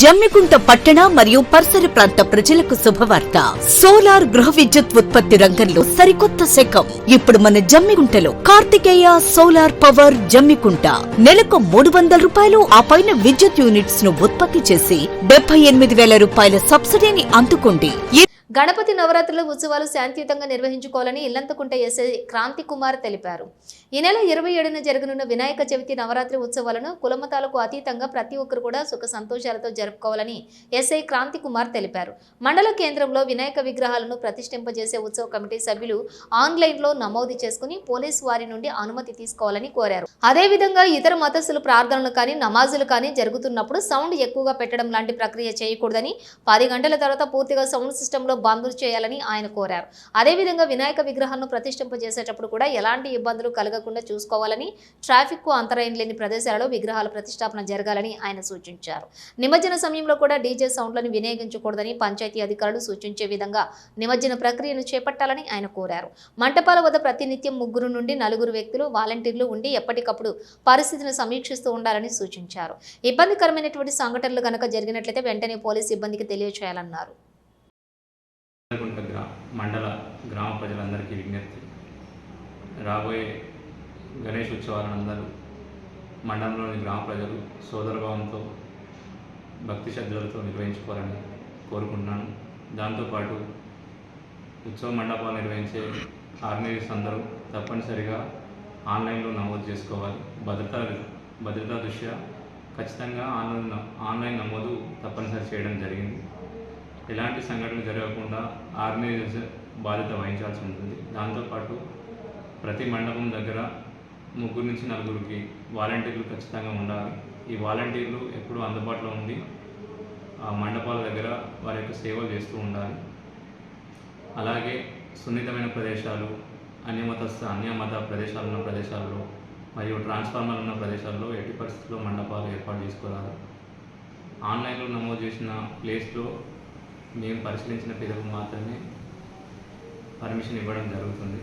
జమ్మికుంట పట్టణ మరియు పరిసర ప్రాంత ప్రజలకు శుభవార్త. సోలార్ గృహ విద్యుత్ ఉత్పత్తి రంగంలో సరికొత్త శకం. ఇప్పుడు మన జమ్మికుంటలో కార్తికేయ సోలార్ పవర్ జమ్మికుంట నెలకు 300 రూపాయలు ఆ పైన విద్యుత్ యూనిట్స్ ను ఉత్పత్తి చేసి 78,000 రూపాయల సబ్సిడీని అందుకోండి. గణపతి నవరాత్రుల ఉత్సవాలు శాంతియుతంగా నిర్వహించుకోవాలని ఇల్లంతకుంట ఎస్ఐ క్రాంతి కుమార్ తెలిపారు. ఈ నెల 27న జరగనున్న వినాయక చవితి నవరాత్రి ఉత్సవాలను కులమతాలకు అతీతంగా ప్రతి ఒక్కరు కూడా సుఖ సంతోషాలతో జరుపుకోవాలని ఎస్ఐ క్రాంతి కుమార్ తెలిపారు. మండల కేంద్రంలో వినాయక విగ్రహాలను ప్రతిష్ఠింపజేసే ఉత్సవ కమిటీ సభ్యులు ఆన్లైన్లో నమోదు చేసుకుని పోలీసు వారి నుండి అనుమతి తీసుకోవాలని కోరారు. అదేవిధంగా ఇతర మతస్థుల ప్రార్థనలు కానీ నమాజులు కానీ జరుగుతున్నప్పుడు సౌండ్ ఎక్కువగా పెట్టడం లాంటి ప్రక్రియ చేయకూడదని 10 గంటల తర్వాత పూర్తిగా సౌండ్ సిస్టంలో బంద్ చేయాలని ఆయన కోరారు. అదేవిధంగా వినాయక విగ్రహాలను ప్రతిష్ఠింపజేసేటప్పుడు కూడా ఎలాంటి ఇబ్బందులు కలగకుండా చూసుకోవాలని, ట్రాఫిక్ కు అంతరాయం లేని ప్రదేశాలలో విగ్రహాల ప్రతిష్టాపన జరగాలని ఆయన సూచించారు. నిమజ్జన సమయంలో కూడా డీజే సౌండ్లను వినియోగించకూడదని పంచాయతీ అధికారులు సూచించే విధంగా నిమజ్జన ప్రక్రియను చేపట్టాలని ఆయన కోరారు. మంటపాల వద్ద ప్రతినిత్యం 3 నుండి 4 వ్యక్తులు వాలంటీర్లు ఉండి ఎప్పటికప్పుడు పరిస్థితిని సమీక్షిస్తూ ఉండాలని సూచించారు. ఇబ్బందికరమైనటువంటి సంఘటనలు కనుక జరిగినట్లయితే వెంటనే పోలీసు సిబ్బందికి తెలియజేయాలన్నారు. మండల గ్రామ ప్రజలందరికీ విజ్ఞప్తి, రాబోయే గణేష్ ఉత్సవాలందరూ మండలంలోని గ్రామ ప్రజలు సోదరభావంతో భక్తి శ్రద్ధలతో నిర్వహించుకోవాలని కోరుకుంటున్నాను. దాంతోపాటు ఉత్సవ మండపాలు నిర్వహించే ఆర్గనైజర్స్ అందరూ తప్పనిసరిగా ఆన్లైన్లో నమోదు చేసుకోవాలి. భద్రతా దృష్ట్యా ఖచ్చితంగా ఆన్లైన్ నమోదు తప్పనిసరి చేయడం జరిగింది. ఎలాంటి సంఘటనలు జరగకుండా ఆర్గనైజర్స్ బాధ్యత వహించాల్సి ఉంటుంది. దాంతోపాటు ప్రతి మండపం దగ్గర 3 నుంచి 4 వాలంటీర్లు ఖచ్చితంగా ఉండాలి. ఈ వాలంటీర్లు ఎప్పుడూ అందుబాటులో ఉండి ఆ మండపాల దగ్గర వారి యొక్క సేవలు చేస్తూ ఉండాలి. అలాగే సున్నితమైన ప్రదేశాలు, అన్యమత ప్రదేశాలు ఉన్న ప్రదేశాల్లో మరియు ట్రాన్స్ఫార్మర్లు ఉన్న ప్రదేశాల్లో ఎట్టి పరిస్థితుల్లో మండపాలు ఏర్పాటు చేసుకోరాదు. ఆన్లైన్లో నమోదు చేసిన ప్లేస్లో మేము పరిశీలించిన పిదపు మాత్రమే పర్మిషన్ ఇవ్వడం జరుగుతుంది.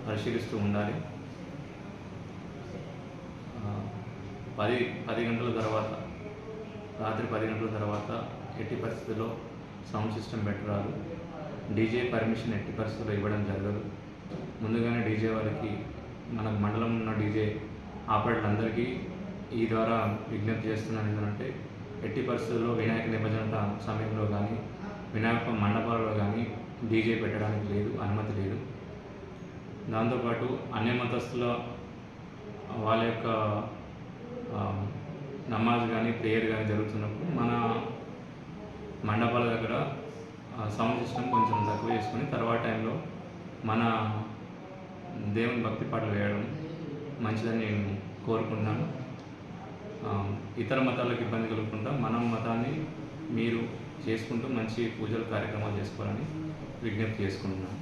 పరిశీలిస్తూ ఉండాలి. 10 గంటల తర్వాత, రాత్రి 10 గంటల తర్వాత ఎట్టి పరిస్థితుల్లో సౌండ్ సిస్టమ్ పెట్టరాదు. డీజే పర్మిషన్ ఎట్టి పరిస్థితుల్లో ఇవ్వడం జరగదు. ముందుగానే డీజే వారికి, మన మండలంలో ఉన్న డీజే ఆపరేటర్లందరికీ ఈ ద్వారా విజ్ఞప్తి చేస్తున్నాను. ఏంటంటే ఎట్టి పరిస్థితుల్లో వినాయక నిమజ్జన సమయంలో కానీ వినాయక మండపాలలో కానీ డీజే పెట్టడానికి లేదు, అనుమతి లేదు. దాంతోపాటు అన్యమతస్థుల వాళ్ళ యొక్క నమాజ్ కానీ ప్రేయర్ కానీ జరుగుతున్నప్పుడు మన మండపాల దగ్గర సౌండ్ సిస్టమ్ కొంచెం తక్కువ చేసుకొని తర్వాత టైంలో మన దేవుని భక్తి పాటలు వేయడం మంచిదని నేను కోరుకుంటున్నాను. ఇతర మతాలకు ఇబ్బంది కలుగుకుండా మన మతాన్ని మీరు చేసుకుంటూ మంచి పూజలు కార్యక్రమాలు చేసుకోవాలని విజ్ఞప్తి చేసుకుంటున్నాను.